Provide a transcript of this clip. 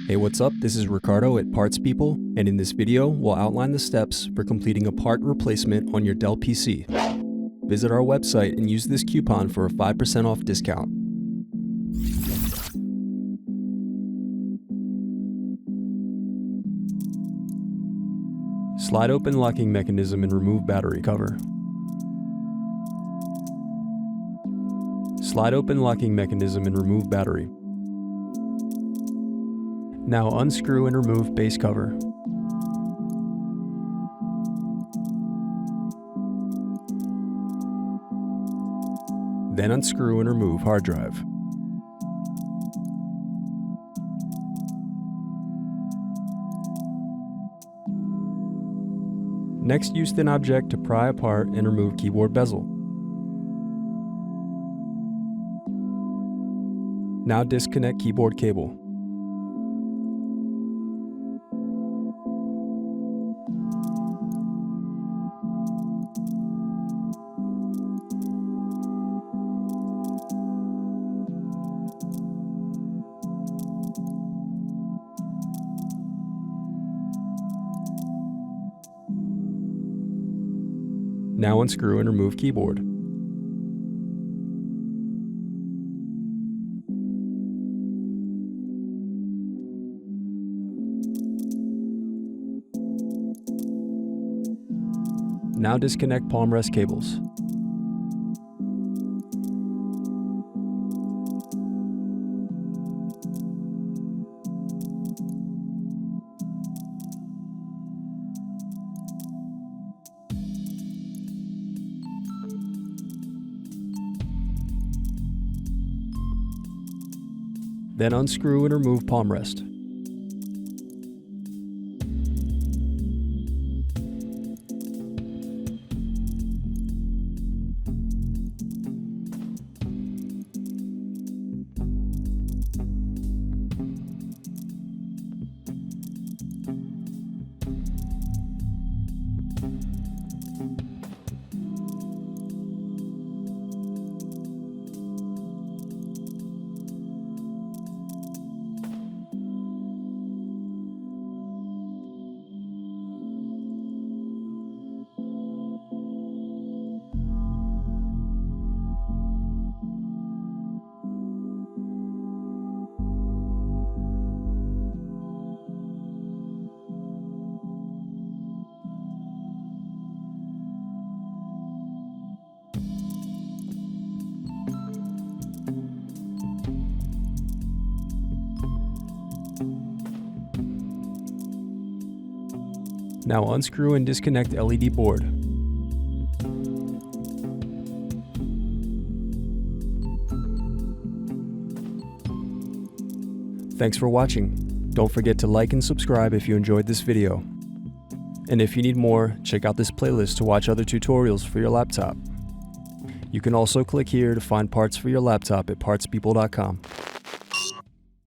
Hey, what's up? This is Ricardo at Parts People, and in this video, we'll outline the steps for completing a part replacement on your Dell PC. Visit our website and use this coupon for a 5% off discount. Slide open locking mechanism and remove battery cover. Slide open locking mechanism and remove battery. Now unscrew and remove base cover. Then unscrew and remove hard drive. Next, use thin object to pry apart and remove keyboard bezel. Now disconnect keyboard cable. Now unscrew and remove keyboard. Now disconnect palmrest cables. Then unscrew and remove palmrest. Now unscrew and disconnect LED board. Thanks for watching. Don't forget to like and subscribe if you enjoyed this video. And if you need more, check out this playlist to watch other tutorials for your laptop. You can also click here to find parts for your laptop at partspeople.com.